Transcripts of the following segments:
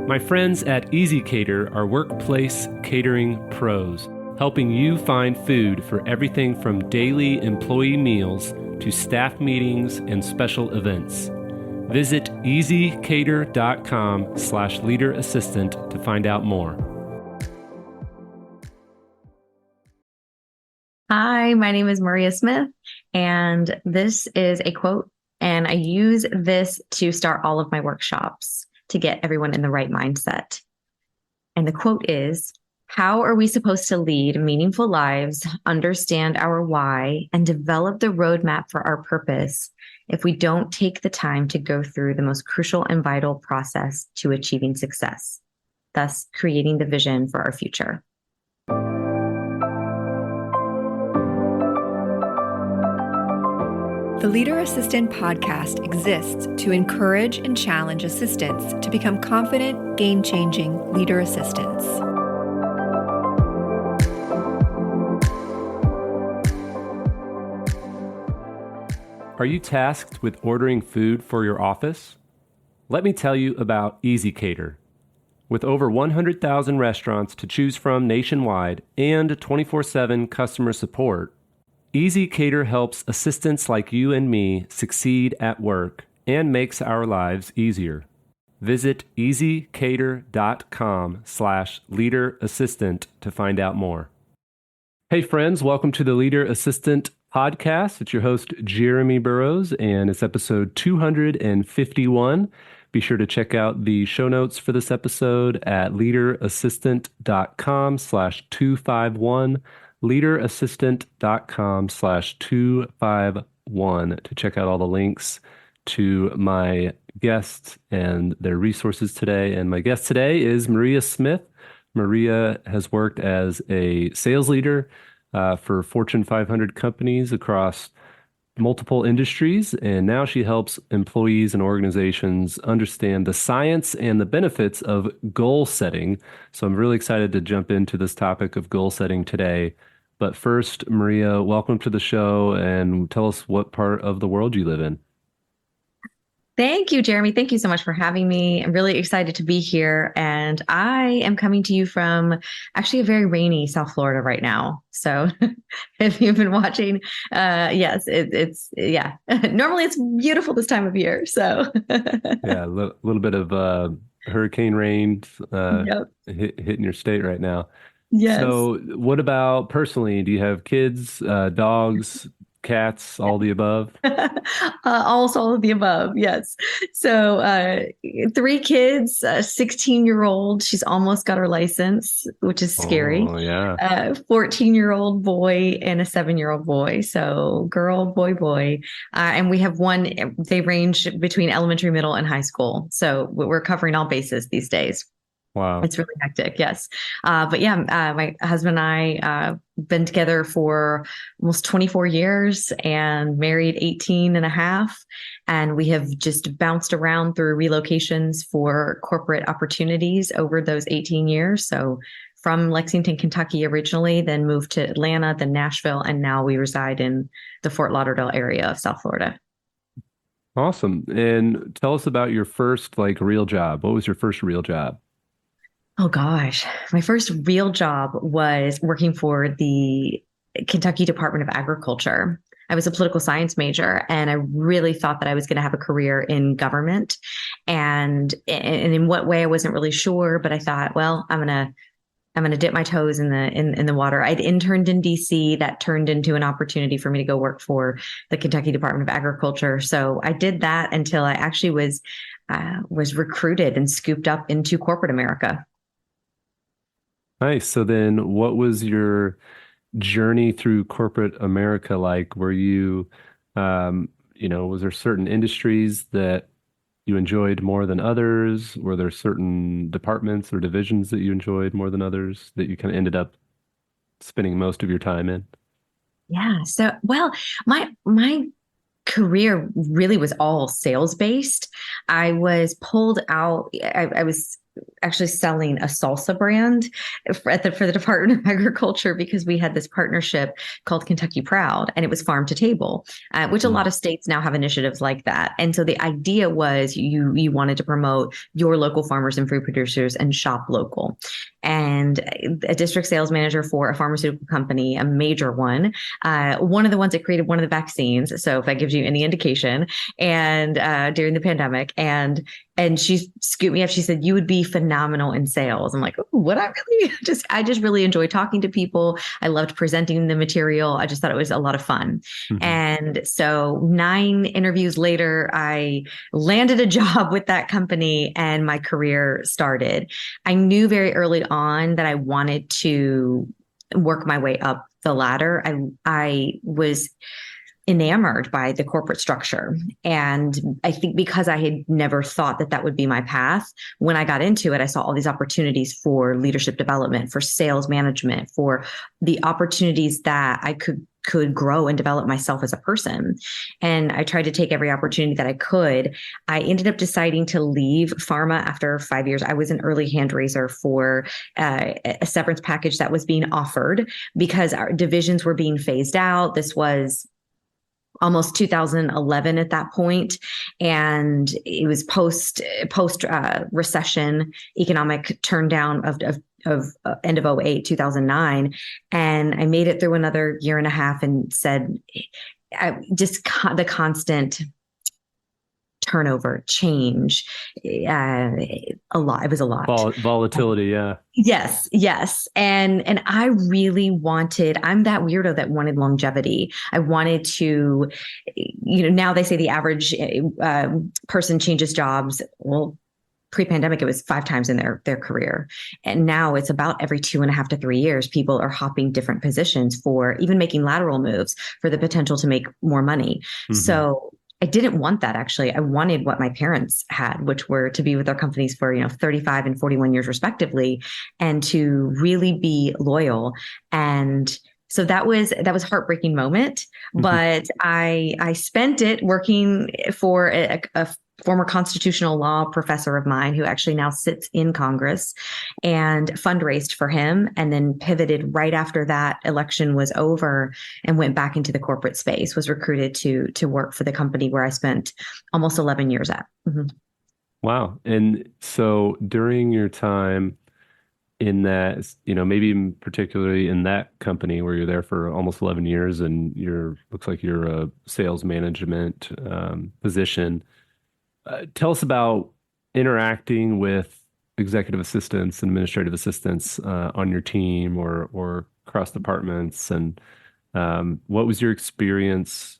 My friends at Easy Cater are workplace catering pros, helping you find food for everything from daily employee meals to staff meetings and special events. Visit easycater.com/leaderassistant to find out more. Hi, my name is Maria Smith, and this is a quote, and I use this to start all of my workshops to get everyone in the right mindset. And the quote is, "How are we supposed to lead meaningful lives, understand our why, and develop the roadmap for our purpose if we don't take the time to go through the most crucial and vital process to achieving success, thus creating the vision for our future?" The Leader Assistant podcast exists to encourage and challenge assistants to become confident, game-changing leader assistants. Are you tasked with ordering food for your office? Let me tell you about Easy Cater. With over 100,000 restaurants to choose from nationwide and 24/7 customer support, Easy Cater helps assistants like you and me succeed at work and makes our lives easier. Visit easycater.com/leaderassistant to find out more. Hey friends, welcome to the Leader Assistant podcast. It's your host, Jeremy Burrows, and it's episode 251. Be sure to check out the show notes for this episode at leaderassistant.com/251. leaderassistant.com/251 to check out all the links to my guests and their resources today. And my guest today is Maria Smith. Maria has worked as a sales leader for Fortune 500 companies across multiple industries, and now she helps employees and organizations understand the science and the benefits of goal setting. So I'm really excited to jump into this topic of goal setting today. But first, Maria, welcome to the show, and tell us what part of the world you live in. Thank you, Jeremy. Thank you so much for having me. I'm really excited to be here. And I am coming to you from actually a very rainy South Florida right now. So if you've been watching, yes, yeah. Normally it's beautiful this time of year. So yeah, a little bit of hurricane rain Yep. hitting your state right now. Yes. So what about personally? Do you have kids, dogs, cats, all the above? Also all of the above. Yes. So 3 kids, a 16-year-old. She's almost got her license, which is scary. Oh, yeah. 14-year-old boy and a 7-year-old boy. So girl, boy, boy. And we have one, they range between elementary, middle, and high school. So we're covering all bases these days. Wow. It's really hectic. Yes. But yeah, my husband and I been together for almost 24 years and married 18 and a half. And we have just bounced around through relocations for corporate opportunities over those 18 years. So from Lexington, Kentucky originally, then moved to Atlanta, then Nashville, and now we reside in the Fort Lauderdale area of South Florida. Awesome. And tell us about your first real job. What was your first real job? Oh gosh, my first real job was working for the Kentucky Department of Agriculture. I was a political science major, and I really thought that I was going to have a career in government. And in what way, I wasn't really sure, but I thought, well, I'm gonna dip my toes in the water. I'd interned in DC. That turned into an opportunity for me to go work for the Kentucky Department of Agriculture. So I did that until I actually was recruited and scooped up into corporate America. Nice. So then what was your journey through corporate America like? Were you, was there certain industries that you enjoyed more than others? Were there certain departments or divisions that you enjoyed more than others that you kind of ended up spending most of your time in? Yeah. So, well, my career really was all sales based. I was pulled out. I was actually selling a salsa brand for the Department of Agriculture, because we had this partnership called Kentucky Proud, and it was farm to table, which a lot of states now have initiatives like that. And so the idea was you wanted to promote your local farmers and food producers and shop local. And a district sales manager for a pharmaceutical company, a major one of the ones that created one of the vaccines. So if that gives you any indication, and during the pandemic, and she scooped me up. She said, "You would be phenomenal in sales." I'm like, "Oh, would I really?" I just really enjoy talking to people. I loved presenting the material. I just thought it was a lot of fun. Mm-hmm. And so 9 interviews later, I landed a job with that company and my career started. I knew very early on that I wanted to work my way up the ladder. I was enamored by the corporate structure. And I think because I had never thought that that would be my path, when I got into it, I saw all these opportunities for leadership development, for sales management, for the opportunities that I could grow and develop myself as a person. And I tried to take every opportunity that I could. I ended up deciding to leave pharma after 5 years. I was an early hand raiser for a severance package that was being offered because our divisions were being phased out. This was almost 2011 at that point, and it was post recession economic turndown of end of 08, 2009. And I made it through another year and a half and said, the constant turnover, change, a lot. It was a lot. Volatility, yeah. Yes. And I really I'm that weirdo that wanted longevity. I wanted to, now they say the average person changes jobs. Well, pre-pandemic, it was 5 times in their career. And now it's about every 2.5 to 3 years, people are hopping different positions for even making lateral moves for the potential to make more money. Mm-hmm. So I didn't want that, actually. I wanted what my parents had, which were to be with their companies for 35 and 41 years respectively, and to really be loyal. And so that was a heartbreaking moment, but I spent it working for a former constitutional law professor of mine who actually now sits in Congress, and fundraised for him, and then pivoted right after that election was over and went back into the corporate space, was recruited to work for the company where I spent almost 11 years at. Mm-hmm. Wow. And so during your time in that, maybe particularly in that company where you're there for almost 11 years and looks like you're a sales management position, tell us about interacting with executive assistants and administrative assistants on your team or across departments. And what was your experience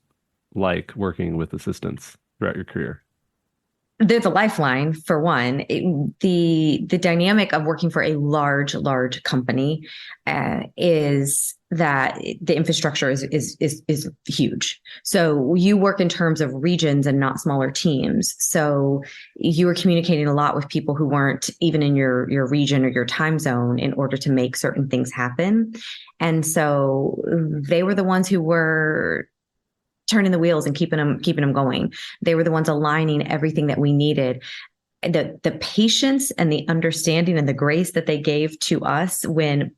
like working with assistants throughout your career? They're the lifeline, for one. The dynamic of working for a large company is that the infrastructure is huge. So you work in terms of regions and not smaller teams. So you were communicating a lot with people who weren't even in your region or your time zone in order to make certain things happen. And so they were the ones who were turning the wheels and keeping them going. They were the ones aligning everything that we needed. The patience and the understanding and the grace that they gave to us, when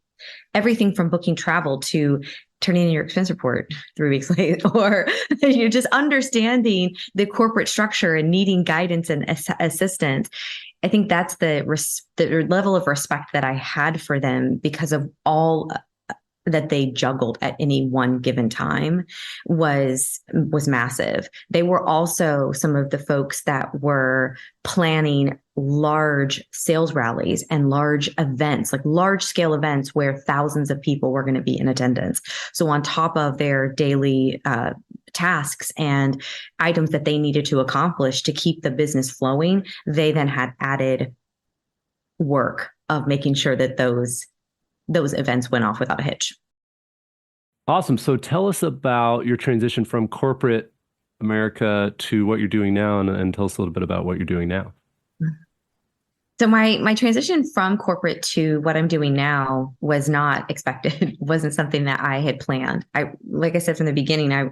everything from booking travel to turning in your expense report 3 weeks late, or you're just understanding the corporate structure and needing guidance and assistance. I think that's the level of respect that I had for them, because of all that they juggled at any one given time was massive. They were also some of the folks that were planning large sales rallies and large events, like large scale events where thousands of people were going to be in attendance. So on top of their daily tasks and items that they needed to accomplish to keep the business flowing, they then had added work of making sure that those events went off without a hitch. Awesome. So tell us about your transition from corporate America to what you're doing now, and tell us a little bit about what you're doing now. So my transition from corporate to what I'm doing now was not expected. It wasn't something that I had planned. Like I said from the beginning,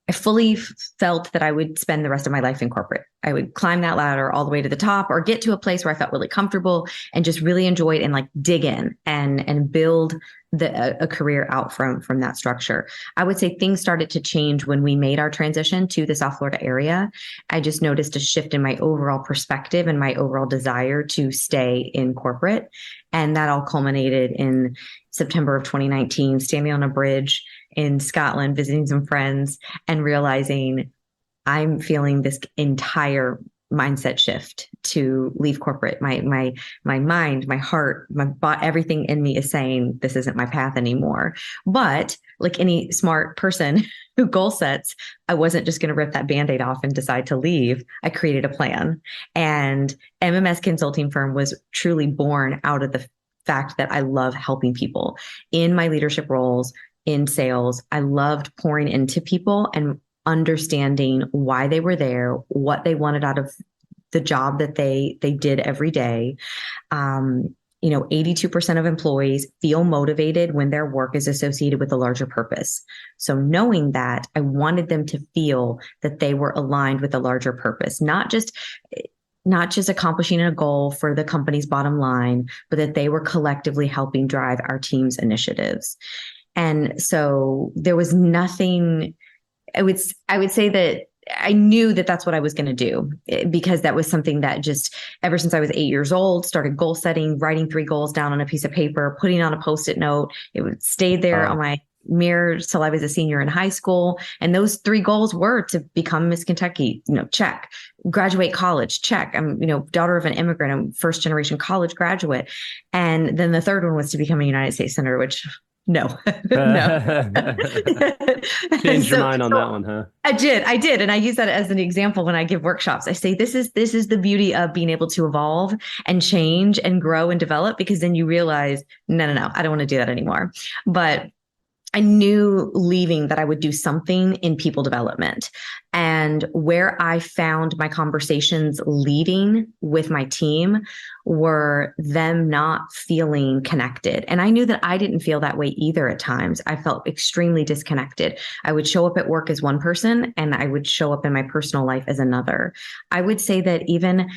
I fully felt that I would spend the rest of my life in corporate. I would climb that ladder all the way to the top or get to a place where I felt really comfortable and just really enjoy it and like dig in and build a career out from that structure. I would say things started to change when we made our transition to the South Florida area. I just noticed a shift in my overall perspective and my overall desire to stay in corporate. And that all culminated in September of 2019, standing on a bridge in Scotland, visiting some friends, and realizing I'm feeling this entire mindset shift to leave corporate. My mind, my heart, everything in me is saying this isn't my path anymore. But like any smart person who goal sets, I wasn't just going to rip that band-aid off and decide to leave. I created a plan. And MMS Consulting Firm was truly born out of the fact that I love helping people in my leadership roles in sales. I loved pouring into people and understanding why they were there, what they wanted out of the job that they did every day. 82% of employees feel motivated when their work is associated with a larger purpose. So knowing that, I wanted them to feel that they were aligned with a larger purpose, not just accomplishing a goal for the company's bottom line, but that they were collectively helping drive our team's initiatives. And so there was nothing, I would say that I knew that that's what I was going to do, because that was something that just ever since I was 8 years old, started goal setting, writing 3 goals down on a piece of paper, putting on a Post-it note. It would stay there on my mirror till I was a senior in high school. And those 3 goals were to become Miss Kentucky, check, graduate college, check. I'm, daughter of an immigrant, I'm first generation college graduate. And then the third one was to become a United States Senator, which no, no. Changed your mind on that one, huh? I did. And I use that as an example when I give workshops. I say, this is the beauty of being able to evolve and change and grow and develop, because then you realize, no, I don't want to do that anymore. But I knew leaving that I would do something in people development. And where I found my conversations leading with my team were them not feeling connected. And I knew that I didn't feel that way either at times. I felt extremely disconnected. I would show up at work as one person and I would show up in my personal life as another. I would say that even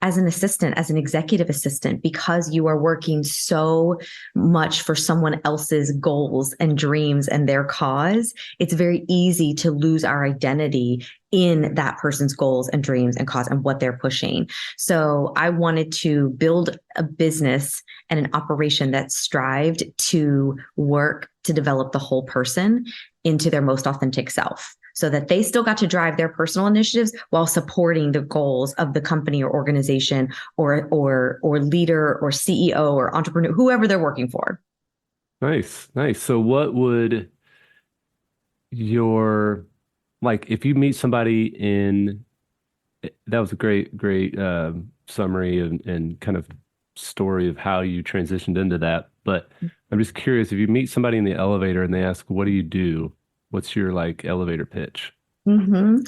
as an assistant, as an executive assistant, because you are working so much for someone else's goals and dreams and their cause, it's very easy to lose our identity in that person's goals and dreams and cause and what they're pushing. So I wanted to build a business and an operation that strived to work to develop the whole person into their most authentic self, so that they still got to drive their personal initiatives while supporting the goals of the company or organization or leader or CEO or entrepreneur, whoever they're working for. Nice. So what would if you meet somebody that was a great summary and kind of story of how you transitioned into that. But I'm just curious, if you meet somebody in the elevator and they ask, what do you do? What's your elevator pitch? Mm-hmm.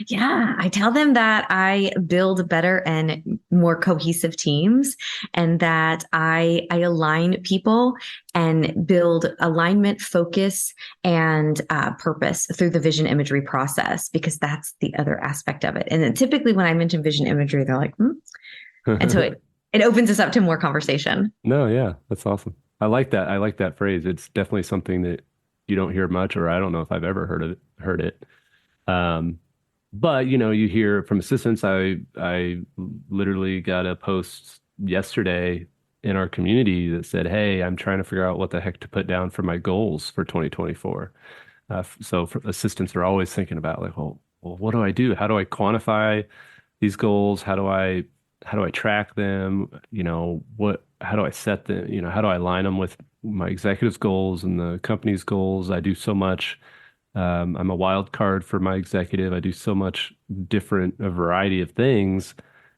Yeah, I tell them that I build better and more cohesive teams, and that I align people and build alignment, focus, and purpose through the vision imagery process, because that's the other aspect of it. And then typically when I mention vision imagery, they're like, and so it opens us up to more conversation. No, yeah, that's awesome. I like that. I like that phrase. It's definitely something that you don't hear much, or I don't know if I've ever heard it. But you hear from assistants. I literally got a post yesterday in our community that said, "Hey, I'm trying to figure out what the heck to put down for my goals for 2024." So assistants are always thinking about well, what do I do? How do I quantify these goals? How do I track them? How do I set them? How do I align them with my executive's goals and the company's goals? I do so much. I'm a wild card for my executive. I do so much a variety of things.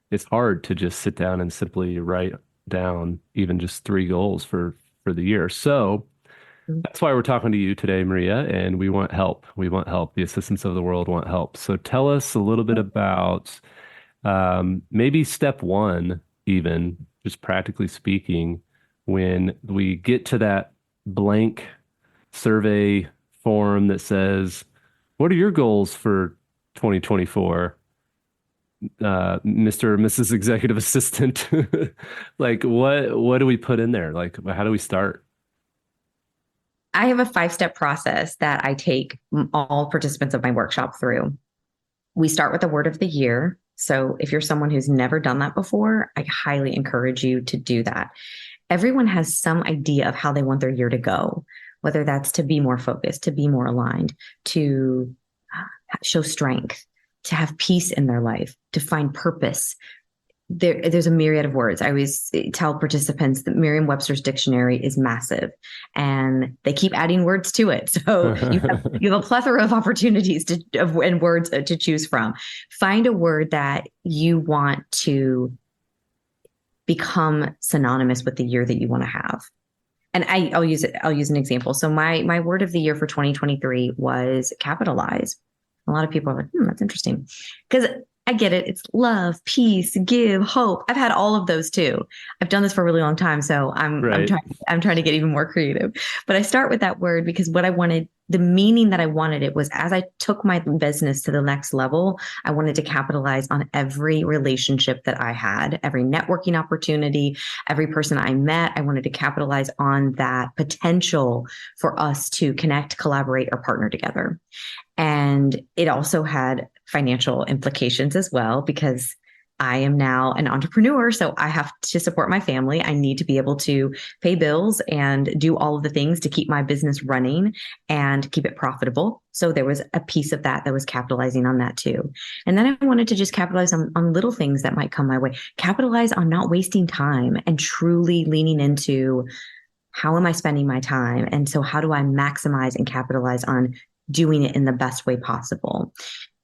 It's hard to just sit down and simply write down even just 3 goals for the year. So that's why we're talking to you today, Maria, and we want help. We want help. The assistants of the world want help. So tell us a little bit about maybe step 1, even just practically speaking, when we get to that blank survey form that says, What are your goals for 2024? Mr. or Mrs. Executive Assistant. Like what do we put in there? Like how do we start? I have a 5-step process that I take all participants of my workshop through. We start with the word of the year. So if you're someone who's never done that before, I highly encourage you to do that. Everyone has some idea of how they want their year to go, whether that's to be more focused, to be more aligned, to show strength, to have peace in their life, to find purpose. There's a myriad of words. I always tell participants that Merriam-Webster's dictionary is massive and they keep adding words to it. So you have a plethora of opportunities and words to choose from. Find a word that you want to become synonymous with the year that you want to have. And I'll use an example. So my word of the year for 2023 was capitalize. A lot of people are like, that's interesting. Because I get it. It's love, peace, give, hope. I've had all of those too. I've done this for a really long time. So I'm trying to get even more creative. But I start with that word because what I wanted, the meaning that I wanted it was as I took my business to the next level, I wanted to capitalize on every relationship that I had, every networking opportunity, every person I met. I wanted to capitalize on that potential for us to connect, collaborate, or partner together. And it also had financial implications as well, because I am now an entrepreneur. So I have to support my family. I need to be able to pay bills and do all of the things to keep my business running and keep it profitable. So there was a piece of that was capitalizing on that too. And then I wanted to just capitalize on little things that might come my way, capitalize on not wasting time and truly leaning into how am I spending my time? And so how do I maximize and capitalize on doing it in the best way possible?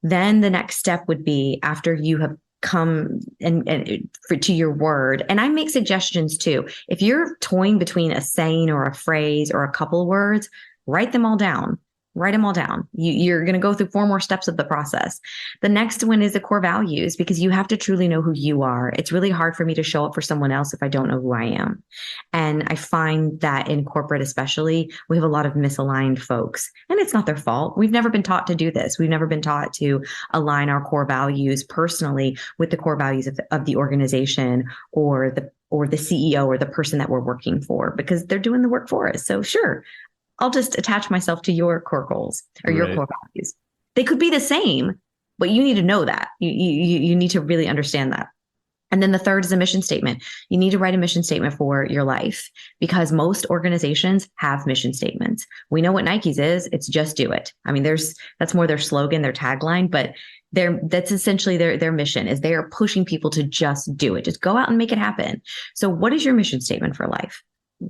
Then the next step would be after you have come to your word. And I make suggestions too. If you're toying between a saying or a phrase or a couple of words, write them all down. Write them all down. You're going to go through 4 more steps of the process. The next one is the core values, because you have to truly know who you are. It's really hard for me to show up for someone else if I don't know who I am. And I find that in corporate, especially, we have a lot of misaligned folks, and it's not their fault. We've never been taught to do this. We've never been taught to align our core values personally with the core values of the organization or the CEO or the person that we're working for, because they're doing the work for us. So sure, I'll just attach myself to your core goals or your core values. They could be the same, but you need to know that. You need to really understand that. And then the third is a mission statement. You need to write a mission statement for your life, because most organizations have mission statements. We know what Nike's is. It's just do it. I mean, that's more their slogan, their tagline, but that's essentially their mission is they are pushing people to just do it. Just go out and make it happen. So what is your mission statement for life?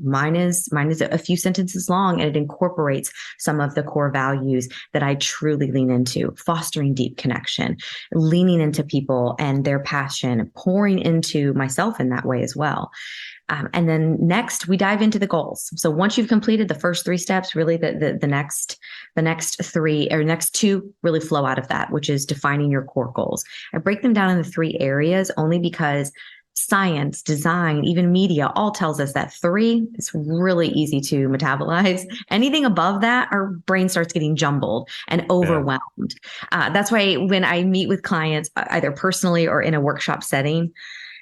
Mine is a few sentences long, and it incorporates some of the core values that I truly lean into: fostering deep connection, leaning into people and their passion, pouring into myself in that way as well. And then next we dive into the goals. So once you've completed the first 3 steps, really the next 3 or next 2 really flow out of that, which is defining your core goals. I break them down into 3 areas only because science, design, even media all tells us that 3 is really easy to metabolize. Anything above that, our brain starts getting jumbled and overwhelmed. That's why when I meet with clients, either personally or in a workshop setting,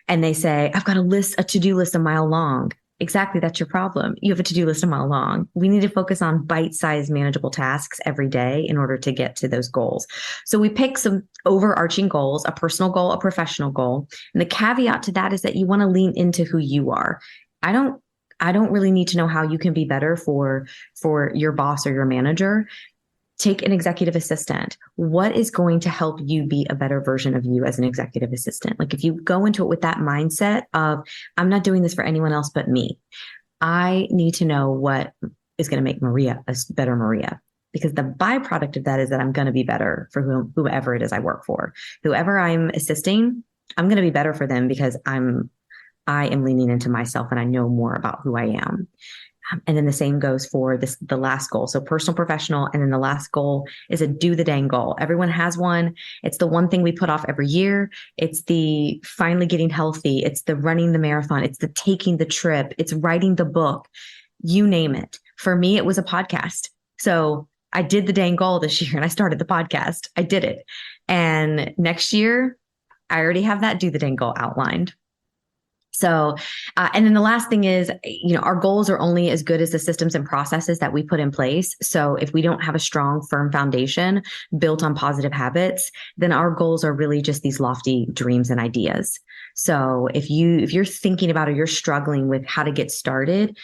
and they say, I've got a to-do list a mile long. Exactly. That's your problem. You have a to-do list a mile long. We need to focus on bite-sized manageable tasks every day in order to get to those goals. So we pick some overarching goals, a personal goal, a professional goal. And the caveat to that is that you want to lean into who you are. I don't really need to know how you can be better for your boss or your manager. Take an executive assistant. What is going to help you be a better version of you as an executive assistant? Like if you go into it with that mindset of, I'm not doing this for anyone else but me. I need to know what is going to make Maria a better Maria, because the byproduct of that is that I'm going to be better for whoever it is I work for. Whoever I'm assisting, I'm going to be better for them because I am leaning into myself and I know more about who I am. And then the same goes for the last goal. So personal, professional. And then the last goal is a do the dang goal. Everyone has one. It's the one thing we put off every year. It's the finally getting healthy. It's the running the marathon. It's the taking the trip. It's writing the book, you name it. For me, it was a podcast. So I did the dang goal this year and I started the podcast. I did it. And next year, I already have that do the dang goal outlined. So, and then the last thing is, our goals are only as good as the systems and processes that we put in place. So if we don't have a strong, firm foundation built on positive habits, then our goals are really just these lofty dreams and ideas. So if you're thinking about or you're struggling with how to get started,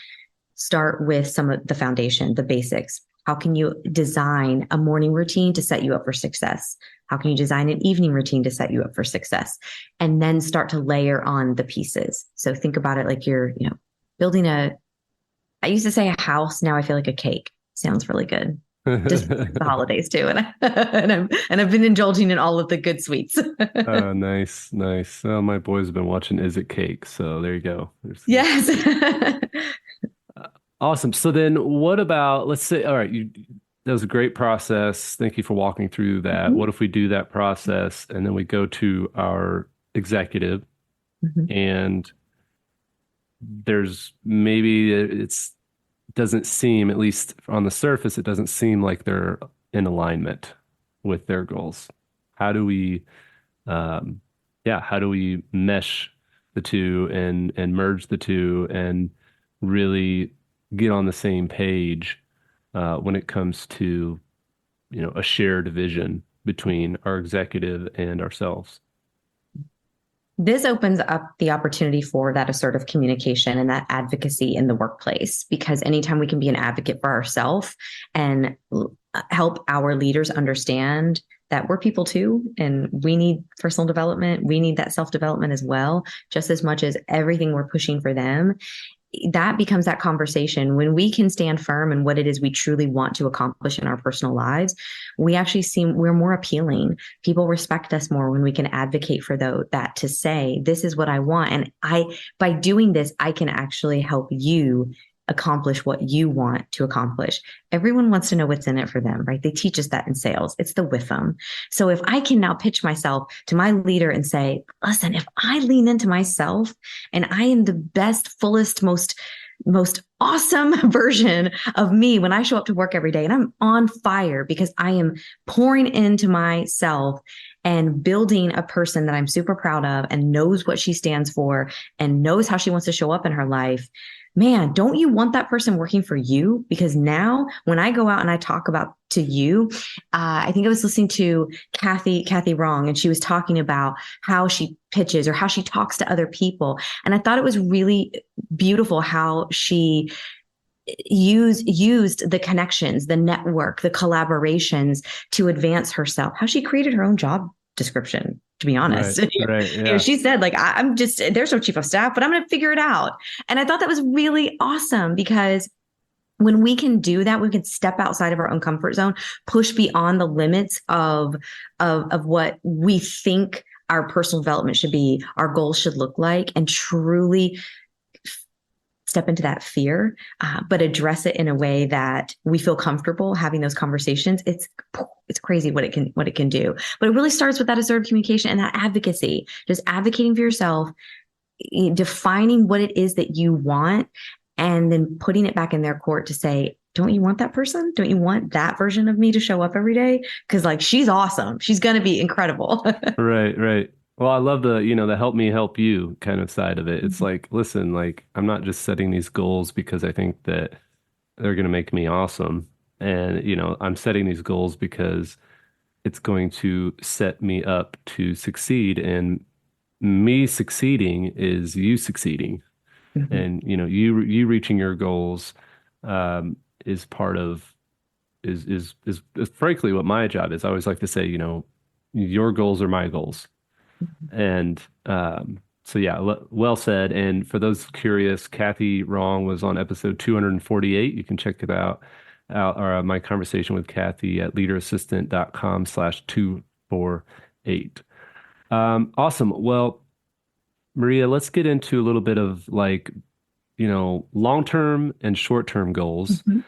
start with some of the foundation, the basics. How can you design a morning routine to set you up for success? How can you design an evening routine to set you up for success? And then start to layer on the pieces. So think about it like you're, building I used to say a house. Now I feel like a cake. Sounds really good. Just the holidays too. And I've been indulging in all of the good sweets. Oh, nice, nice. Oh, my boys have been watching Is It Cake? So there you go. Yes. Awesome. So then what about, let's say, all right, that was a great process. Thank you for walking through that. Mhm. What if we do that process and then we go to our executive Mhm. and there's maybe doesn't seem, at least on the surface, it doesn't seem like they're in alignment with their goals. How do we, um, how do we mesh the two and merge the two and really get on the same page when it comes to, a shared vision between our executive and ourselves? This opens up the opportunity for that assertive communication and that advocacy in the workplace, because anytime we can be an advocate for ourselves and help our leaders understand that we're people too, and we need personal development, we need that self-development as well, just as much as everything we're pushing for them, that becomes that conversation. When we can stand firm in what it is we truly want to accomplish in our personal lives, we actually we're more appealing. People respect us more when we can advocate for that to say, this is what I want. And by doing this, I can actually help you accomplish what you want to accomplish. Everyone wants to know what's in it for them, right? They teach us that in sales. It's the with them. So if I can now pitch myself to my leader and say, listen, if I lean into myself and I am the best, fullest, most awesome version of me when I show up to work every day and I'm on fire because I am pouring into myself and building a person that I'm super proud of and knows what she stands for and knows how she wants to show up in her life. Man, don't you want that person working for you? Because now when I go out and I talk about to you, I think I was listening to Kathy Wrong, and she was talking about how she pitches or how she talks to other people. And I thought it was really beautiful how she used the connections, the network, the collaborations to advance herself, how she created her own job description, to be honest. Right, yeah. She said, like, I'm just, there's no chief of staff, but I'm going to figure it out. And I thought that was really awesome, because when we can do that, we can step outside of our own comfort zone, push beyond the limits of what we think our personal development should be, our goals should look like, and truly step into that fear, but address it in a way that we feel comfortable having those conversations. It's crazy what it can do. But it really starts with that assertive communication and that advocacy, just advocating for yourself, defining what it is that you want, and then putting it back in their court to say, don't you want that person? Don't you want that version of me to show up every day? Because like, she's awesome. She's going to be incredible. Right. Well, I love the help me help you kind of side of it. It's like, listen, like I'm not just setting these goals because I think that they're going to make me awesome. And, I'm setting these goals because it's going to set me up to succeed. And me succeeding is you succeeding. Mhm. And, you reaching your goals, is part of, is frankly what my job is. I always like to say, your goals are my goals. And so, yeah, well said. And for those curious, Kathy Wrong was on episode 248. You can check it out, or my conversation with Kathy at leaderassistant.com/248. Awesome. Well, Maria, let's get into a little bit of like, long-term and short-term goals. Mhm.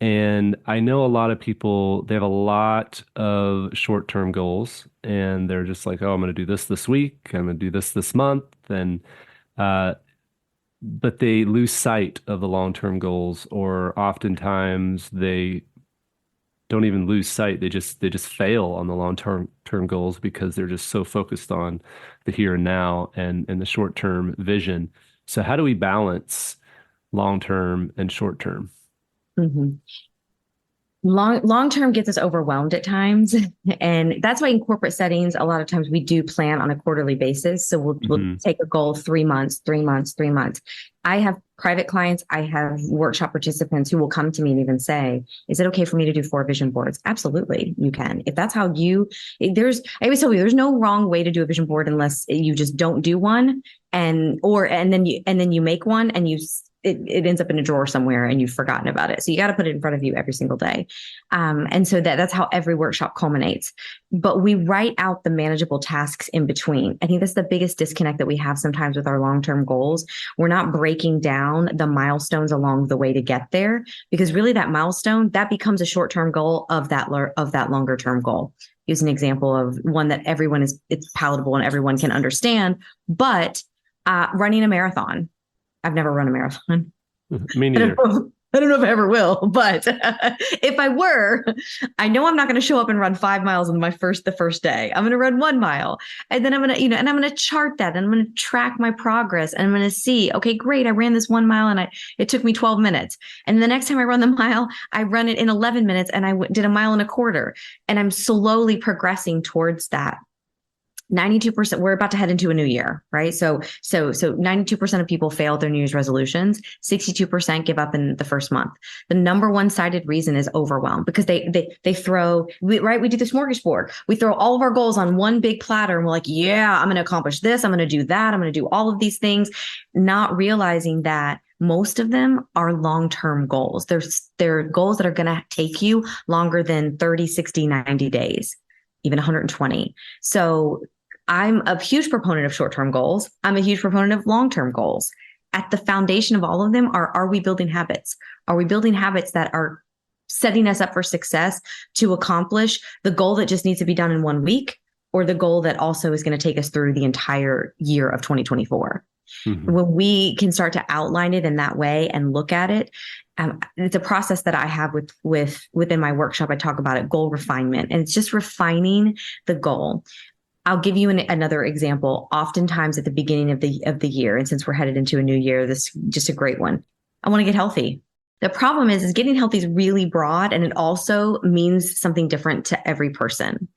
And I know a lot of people, they have a lot of short-term goals and they're just like, oh, I'm going to do this week. I'm going to do this month. And, but they lose sight of the long-term goals, or oftentimes they don't even lose sight. They just fail on the long term goals because they're just so focused on the here and now and the short term vision. So how do we balance long term and short term? Mhm. Long term gets us overwhelmed at times, and that's why in corporate settings a lot of times we do plan on a quarterly basis. So we'll Hmm. take a goal 3 months, 3 months, 3 months. I have private clients, I have workshop participants who will come to me and even say, is it okay for me to do 4 vision boards? Absolutely, you can. If that's how I always tell you there's no wrong way to do a vision board unless you just don't do one, and then you make one and it ends up in a drawer somewhere and you've forgotten about it. So you got to put it in front of you every single day. And so that's how every workshop culminates. But we write out the manageable tasks in between. I think that's the biggest disconnect that we have sometimes with our long-term goals. We're not breaking down the milestones along the way to get there, because really that milestone, that becomes a short-term goal of that longer-term goal. Use an example of one that it's palatable and everyone can understand, but running a marathon. I've never run a marathon. Me I don't neither. know. I don't know if I ever will, but if I were, I know I'm not going to show up and run 5 miles on the first day. I'm going to run 1 mile, and then I'm going to, and I'm going to chart that, and I'm going to track my progress, and I'm going to see, okay, great, I ran this 1 mile, and it took me 12 minutes, and the next time I run the mile, I run it in 11 minutes, and I did a mile and a quarter, and I'm slowly progressing towards that. 92%, we're about to head into a new year, right? So 92% of people fail their New Year's resolutions. 62% give up in the first month. The number one cited reason is overwhelm, because they we do this smorgasbord. We throw all of our goals on one big platter and we're like, yeah, I'm going to accomplish this. I'm going to do that. I'm going to do all of these things, not realizing that most of them are long-term goals. They're goals that are going to take you longer than 30, 60, 90 days, even 120. So I'm a huge proponent of short-term goals. I'm a huge proponent of long-term goals. At the foundation of all of them are we building habits? Are we building habits that are setting us up for success to accomplish the goal that just needs to be done in 1 week, or the goal that also is going to take us through the entire year of 2024? Hmm. When we can start to outline it in that way and look at it, it's a process that I have within my workshop. I talk about it, goal refinement, and it's just refining the goal. I'll give you another example. Oftentimes at the beginning of the year, and since we're headed into a new year, this is just a great one. I want to get healthy. The problem is getting healthy is really broad, and it also means something different to every person.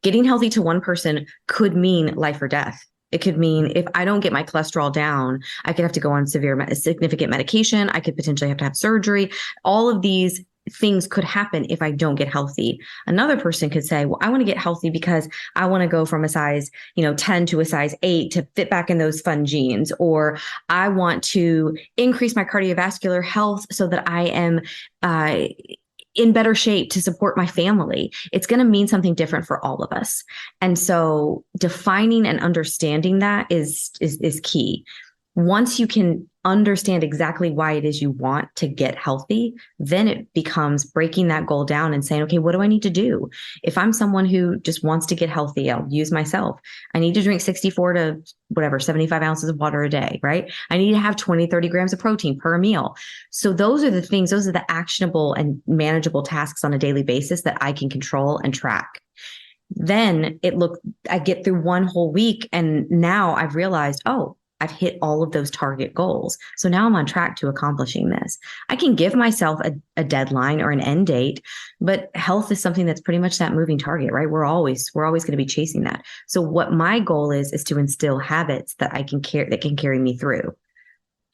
Getting healthy to one person could mean life or death. It could mean if I don't get my cholesterol down, I could have to go on significant medication. I could potentially have to have surgery. All of these things could happen if I don't get healthy. Another person could say, well, I want to get healthy because I want to go from a size, 10 to a size 8 to fit back in those fun jeans, or I want to increase my cardiovascular health so that I am in better shape to support my family. It's going to mean something different for all of us. And so defining and understanding that is key. Once you can understand exactly why it is you want to get healthy, then it becomes breaking that goal down and saying, okay, what do I need to do? If I'm someone who just wants to get healthy, I'll use myself. I need to drink 64 to 75 ounces of water a day, right? I need to have 20, 30 grams of protein per meal. So those are the actionable and manageable tasks on a daily basis that I can control and track. Then I get through one whole week, and now I've realized, oh, I've hit all of those target goals. So now I'm on track to accomplishing this. I can give myself a deadline or an end date, but health is something that's pretty much that moving target, right? We're always going to be chasing that. So what my goal is to instill habits that that can carry me through.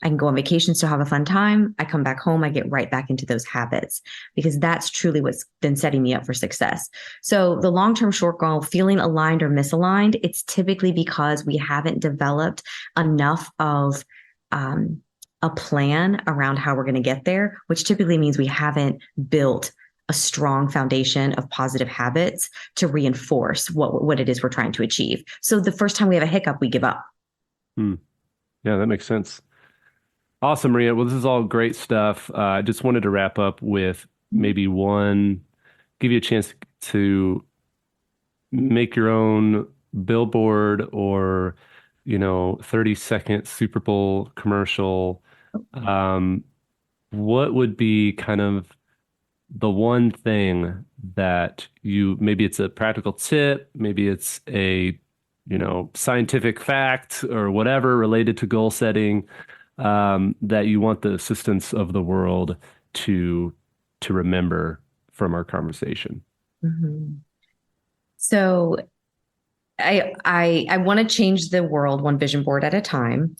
I can go on vacations to have a fun time. I come back home, I get right back into those habits, because that's truly what's been setting me up for success. So the long-term short goal, feeling aligned or misaligned, it's typically because we haven't developed enough of a plan around how we're going to get there, which typically means we haven't built a strong foundation of positive habits to reinforce what it is we're trying to achieve. So the first time we have a hiccup, we give up. Hmm. Yeah, that makes sense. Awesome, Maria. Well, this is all great stuff. I just wanted to wrap up with maybe give you a chance to make your own billboard or, 30-second Super Bowl commercial. Um, what would be kind of the one thing that maybe it's a practical tip, maybe it's a, scientific fact or whatever related to goal setting, that you want the assistance of the world to remember from our conversation. Mm-hmm. So I want to change the world one vision board at a time.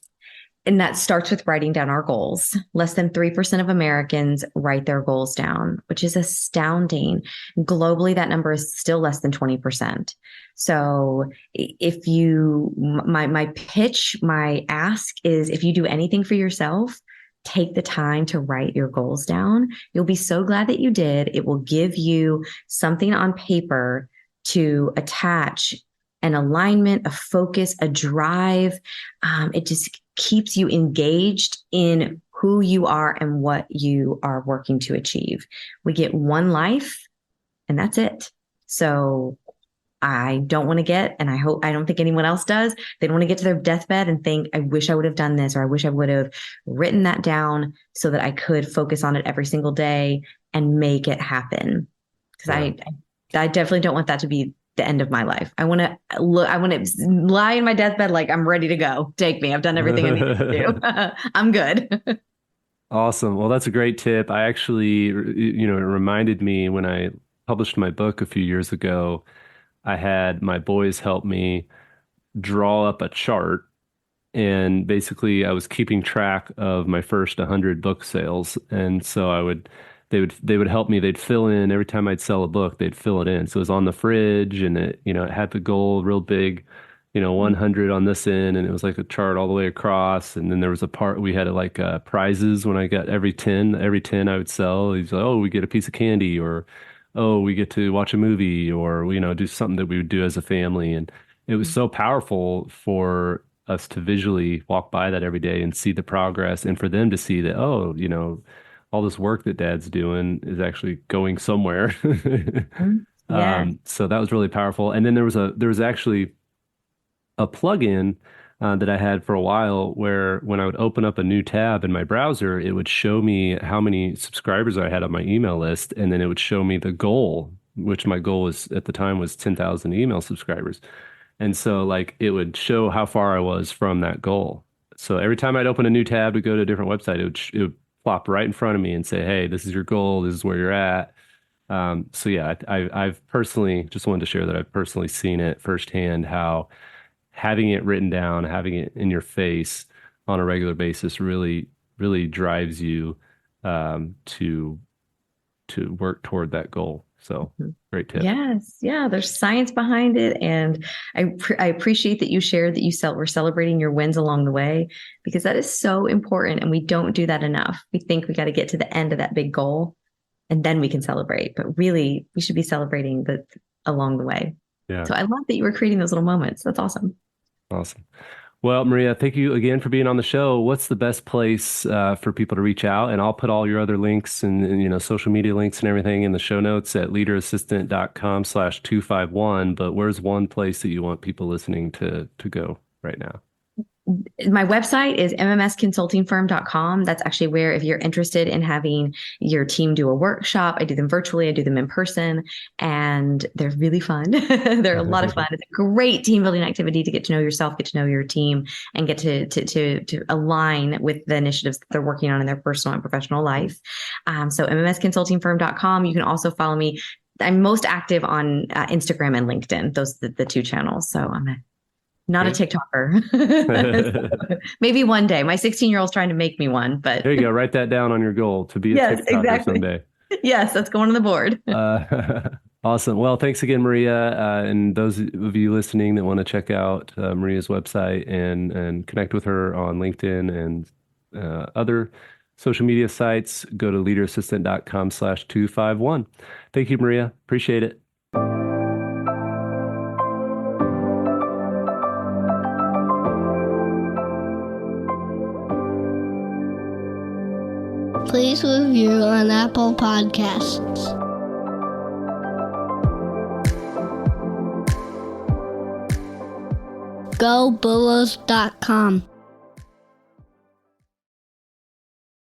And that starts with writing down our goals. Less than 3% of Americans write their goals down, which is astounding. Globally, that number is still less than 20%. So my pitch, my ask is, if you do anything for yourself, take the time to write your goals down. You'll be so glad that you did. It will give you something on paper to attach, an alignment, a focus, a drive. It just keeps you engaged in who you are and what you are working to achieve. We get one life and that's it. So I don't want to get, and I don't think anyone else does. They don't want to get to their deathbed and think, I wish I would have done this, or I wish I would have written that down so that I could focus on it every single day and make it happen. Because I definitely don't want that to be the end of my life. I want to lie in my deathbed like I'm ready to go. Take me. I've done everything I need to do. I'm good. Awesome. Well, that's a great tip. I actually, it reminded me when I published my book a few years ago, I had my boys help me draw up a chart. And basically, I was keeping track of my first 100 book sales. And so they would help me. They'd fill in every time I'd sell a book, they'd fill it in. So it was on the fridge, and it had the goal real big, 100 on this end, and it was like a chart all the way across. And then there was a part we had prizes when I got every 10 I would sell. He's like, oh, we get a piece of candy, or oh, we get to watch a movie, or do something that we would do as a family. And it was so powerful for us to visually walk by that every day and see the progress, and for them to see that, oh, all this work that Dad's doing is actually going somewhere. Yeah. So that was really powerful. And then there was actually a plugin that I had for a while, where when I would open up a new tab in my browser, it would show me how many subscribers I had on my email list, and then it would show me the goal, which my goal at the time was 10,000 email subscribers. And so like it would show how far I was from that goal. So every time I'd open a new tab to go to a different website, it would plop right in front of me and say, hey, this is your goal. This is where you're at. So yeah, I've personally just wanted to share that I've personally seen it firsthand, how having it written down, having it in your face on a regular basis really, really drives you to work toward that goal. So great tip. Yes. Yeah. There's science behind it. And I appreciate that you shared that we're celebrating your wins along the way, because that is so important. And we don't do that enough. We think we got to get to the end of that big goal and then we can celebrate, but really we should be celebrating along the way. Yeah. So I love that you were creating those little moments. That's awesome. Awesome. Well, Maria, thank you again for being on the show. What's the best place for people to reach out? And I'll put all your other links and social media links and everything in the show notes at leaderassistant.com/251. But where's one place that you want people listening to go right now? My website is mmsconsultingfirm.com. That's actually where, if you're interested in having your team do a workshop, I do them virtually, I do them in person, and they're really fun. They're a lot of fun. It's a great team building activity to get to know yourself, get to know your team, and get to align with the initiatives that they're working on in their personal and professional life. So mmsconsultingfirm.com. You can also follow me. I'm most active on Instagram and LinkedIn. Those are the two channels. So I'm not a TikToker. Maybe one day. My 16-year-old's trying to make me one, but there you go. Write that down on your goal to be a TikToker someday. Yes, that's going on the board. Awesome. Well, thanks again, Maria. And those of you listening that want to check out Maria's website and connect with her on LinkedIn and other social media sites, go to leaderassistant.com/251. Thank you, Maria. Appreciate it. Please review on Apple Podcasts. GoBulls.com